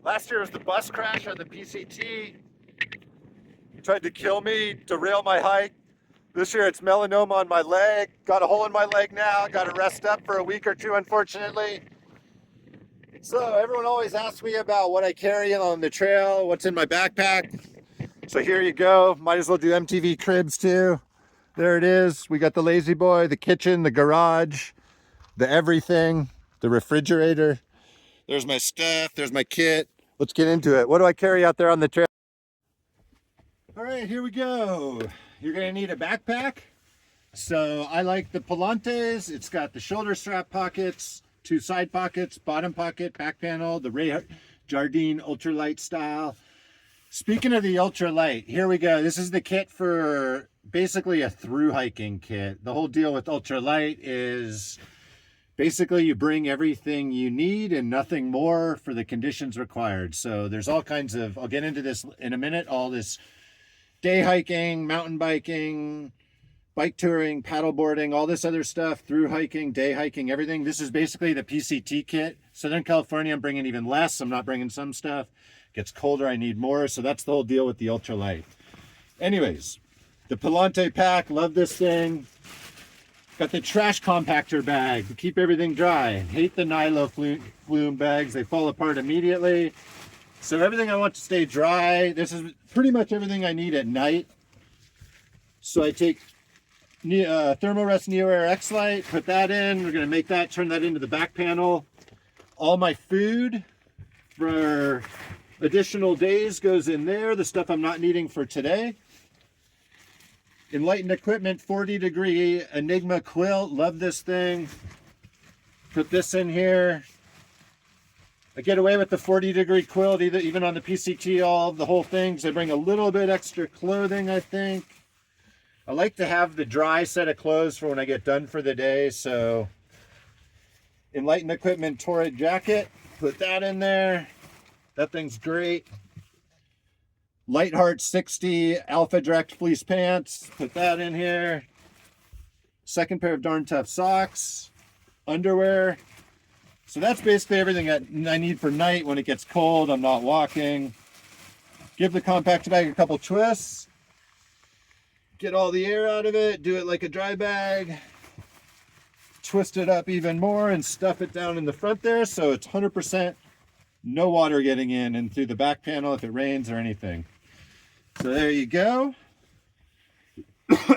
Last year was the bus crash on the PCT. Tried to kill me, derail my hike. This year it's melanoma on my leg. Got a hole in my leg now. Got to rest up for a week or two, unfortunately. So everyone always asks me about what I carry on the trail, what's in my backpack. So here you go. Might as well do MTV Cribs too. There it is. We got the lazy boy, the kitchen, the garage, the everything, the refrigerator. There's my stuff. There's my kit. Let's get into it. What do I carry out there on the trail? All right, here we go. You're gonna need a backpack. So I like the Palantes. It's got the shoulder strap pockets, 2 side pockets, bottom pocket, back panel, the Ray Jardine ultralight style. Speaking of the ultralight, here we go. This is the kit for basically a through hiking kit. The whole deal with ultralight is basically you bring everything you need and nothing more for the conditions required. So there's all kinds of, I'll get into this in a minute, all this day hiking, mountain biking, bike touring, paddle boarding, all this other stuff, through hiking, day hiking, everything. This is basically the PCT kit. Southern California, I'm bringing even less. I'm not bringing some stuff. It gets colder, I need more. So that's the whole deal with the ultralight. Anyways, the Palante pack, love this thing. Got the trash compactor bag to keep everything dry. Hate the Nilo flume bags. They fall apart immediately. So everything I want to stay dry. This is pretty much everything I need at night. So I take Thermarest Neo Air X Lite, put that in. We're gonna make that, turn that into the back panel. All my food for additional days goes in there. The stuff I'm not needing for today. Enlightened Equipment 40-degree Enigma quilt. Love this thing. Put this in here. I get away with the 40-degree quilt even on the PCT, all the whole thing. So I bring a little bit extra clothing, I think. I like to have the dry set of clothes for when I get done for the day. So Enlightened Equipment Torrid jacket, put that in there. That thing's great. Lightheart 60 Alpha Direct fleece pants, put that in here. Second pair of Darn Tough socks, underwear. So that's basically everything I need for night when it gets cold, I'm not walking. Give the compact bag a couple twists. Get all the air out of it, do it like a dry bag. Twist it up even more and stuff it down in the front there so it's 100% no water getting in and through the back panel if it rains or anything. So there you go.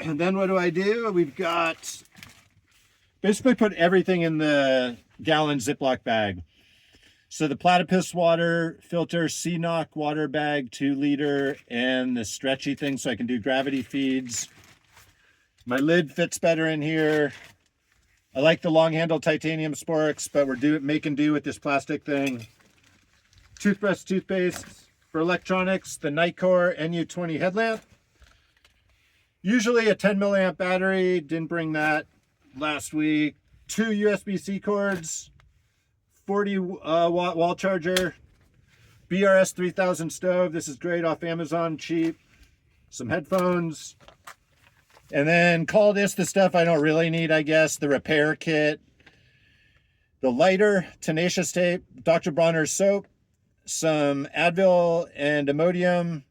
And then what do? We've got, basically put everything in the gallon Ziploc bag. So the platypus water filter, CNOC water bag, 2-liter, and the stretchy thing so I can do gravity feeds. My lid fits better in here. I like the long handle titanium sporks, but we're making do with this plastic thing. Toothbrush, toothpaste. For electronics, the Nikkor NU20 headlamp. Usually a 10 milliamp battery, didn't bring that last week. 2 USB-C cords, 40 watt wall charger, BRS 3000 stove. This is great off Amazon, cheap. Some headphones. And then call this the stuff I don't really need, I guess. The repair kit, the lighter, tenacious tape, Dr. Bronner's soap, some Advil and Imodium,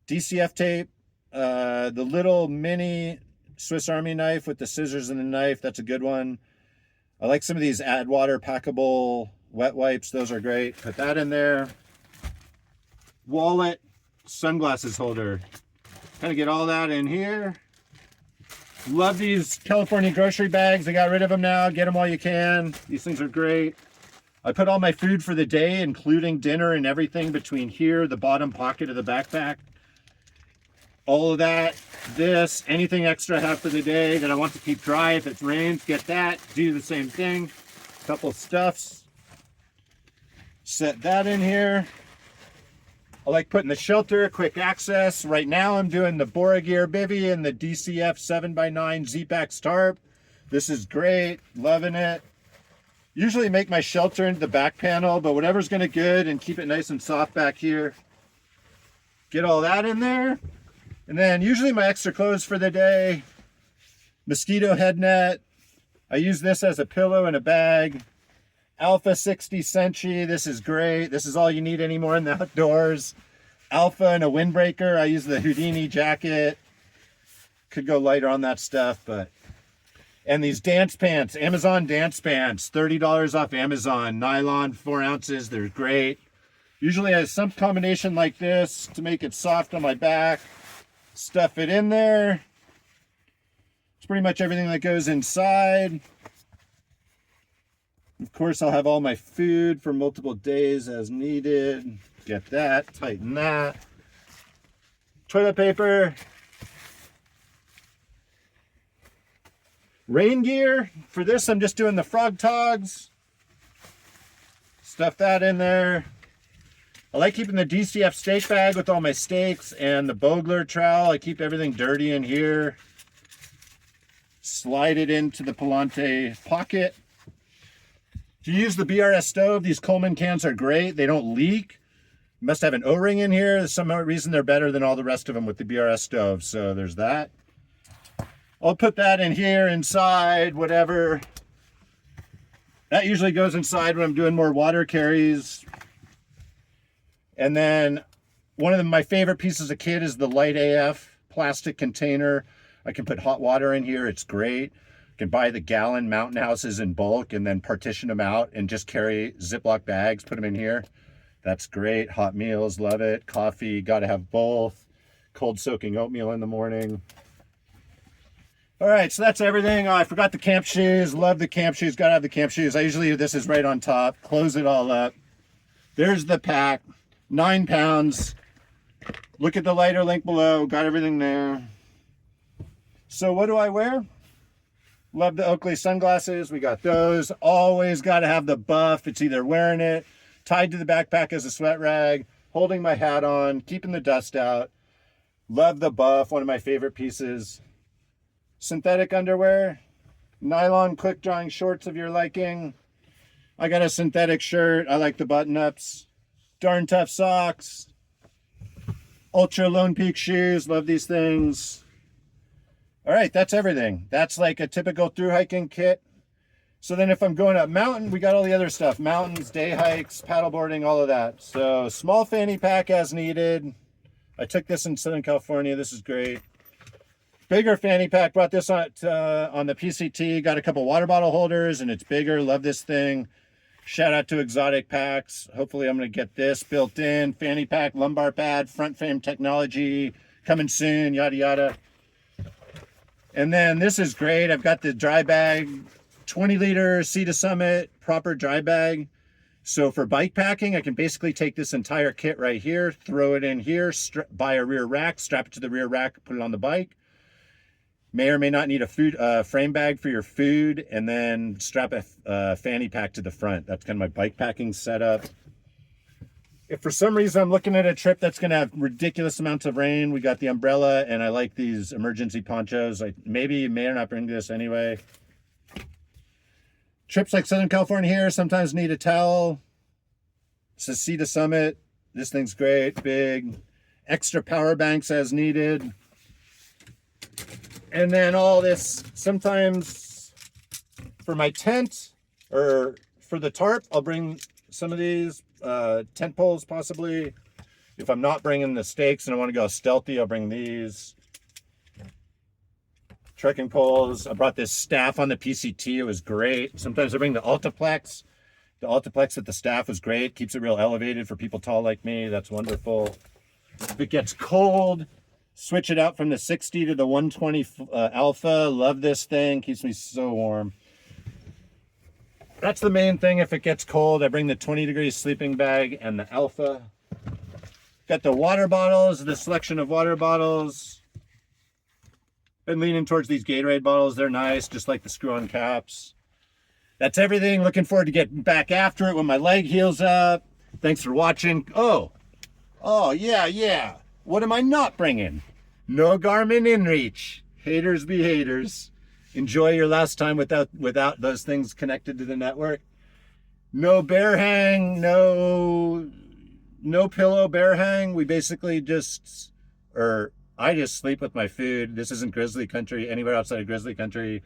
DCF tape, the little mini Swiss Army knife with the scissors and the knife. That's a good one. I like some of these Adwater packable wet wipes. Those are great. Put that in there. Wallet, sunglasses holder. Kind of get all that in here. Love these California grocery bags. I got rid of them now. Get them while you can. These things are great. I put all my food for the day, including dinner and everything between here, the bottom pocket of the backpack. All of that, this, anything extra I have for the day that I want to keep dry. If it rains, get that. Do the same thing. Couple stuffs. Set that in here. I like putting the shelter, quick access. Right now I'm doing the Boragear Bivy and the DCF 7x9 Z-Pax tarp. This is great, loving it. Usually make my shelter into the back panel, but whatever's gonna good and keep it nice and soft back here. Get all that in there. And then usually my extra clothes for the day, mosquito head net. I use this as a pillow in a bag. Alpha 60 Senshi. This is great. This is all you need anymore in the outdoors. Alpha and a windbreaker. I use the Houdini jacket. Could go lighter on that stuff, but... And these dance pants, Amazon dance pants, $30 off Amazon. Nylon, 4 ounces. They're great. Usually I have some combination like this to make it soft on my back. Stuff it in there. It's pretty much everything that goes inside. Of course, I'll have all my food for multiple days as needed. Get that, tighten that. Toilet paper. Rain gear. For this, I'm just doing the frog togs. Stuff that in there. I like keeping the DCF steak bag with all my steaks and the Bogler trowel. I keep everything dirty in here. Slide it into the Palante pocket. If you use the BRS stove, these Coleman cans are great. They don't leak. You must have an O-ring in here. There's some reason they're better than all the rest of them with the BRS stove. So there's that. I'll put that in here, inside, whatever. That usually goes inside when I'm doing more water carries. And then one of my favorite pieces as a kid is the Light AF plastic container. I can put hot water in here. It's great. I can buy the gallon Mountain Houses in bulk and then partition them out and just carry Ziploc bags, put them in here. That's great. Hot meals, love it. Coffee, got to have both. Cold soaking oatmeal in the morning. All right, so that's everything. Oh, I forgot the camp shoes. Love the camp shoes. Got to have the camp shoes. I usually, this is right on top. Close it all up. There's the pack. 9 pounds. Look at the lighter link below. Got everything there. So what do I wear? Love the Oakley sunglasses. We got those. Always got to have the buff. It's either wearing it, tied to the backpack as a sweat rag, holding my hat on, keeping the dust out. Love the buff. One of my favorite pieces. Synthetic underwear. Nylon quick drying shorts of your liking. I got a synthetic shirt. I like the button-ups. Darn Tough socks. Ultra Lone Peak shoes. Love these things. All right, that's everything. That's like a typical through hiking kit. So then if I'm going up mountain, we got all the other stuff. Mountains, day hikes, paddleboarding, all of that. So small fanny pack as needed. I took this in Southern California. This is great. Bigger fanny pack. Brought this on the PCT. Got a couple water bottle holders and it's bigger. Love this thing. Shout out to Exotic Packs. Hopefully I'm going to get this built in. Fanny pack, lumbar pad, front frame technology. Coming soon, yada, yada. And then this is great. I've got the dry bag, 20 liter Sea to Summit, proper dry bag. So for bike packing, I can basically take this entire kit right here, throw it in here, buy a rear rack, strap it to the rear rack, put it on the bike. May or may not need a food frame bag for your food, and then strap a fanny pack to the front. That's kind of my bike packing setup. If for some reason I'm looking at a trip that's going to have ridiculous amounts of rain, we got the umbrella, and I like these emergency ponchos. I may or not bring this anyway. Trips like Southern California here sometimes need a towel. It's a Sea to Summit. This thing's great, big. Extra power banks as needed. And then all this, sometimes for my tent or for the tarp, I'll bring some of these tent poles possibly. If I'm not bringing the stakes and I want to go stealthy, I'll bring these. Trekking poles. I brought this staff on the PCT. It was great. Sometimes I bring the Altiplex. The Altiplex with the staff was great. Keeps it real elevated for people tall like me. That's wonderful. If it gets cold, switch it out from the 60 to the 120 Alpha. Love this thing. Keeps me so warm. That's the main thing. If it gets cold, I bring the 20 degrees sleeping bag and the Alpha. Got the water bottles, the selection of water bottles. Been leaning towards these Gatorade bottles. They're nice, just like the screw-on caps. That's everything. Looking forward to getting back after it when my leg heals up. Thanks for watching. Oh, yeah. What am I not bringing? No Garmin InReach. Haters be haters. Enjoy your last time without those things connected to the network. No bear hang, no pillow bear hang. We basically I just sleep with my food. This isn't grizzly country. Anywhere outside of grizzly country,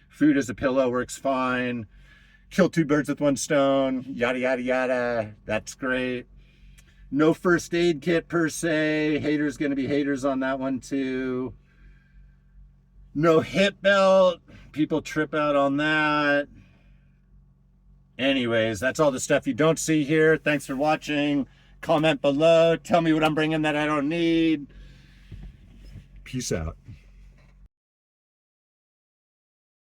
food as a pillow works fine. kill two birds with one stone, yada, yada, yada. That's great. No first aid kit per se. Haters gonna be haters on that one too. No hip belt. People trip out on that. Anyways, that's all the stuff you don't see here. Thanks for watching. Comment below. Tell me what I'm bringing that I don't need. Peace out.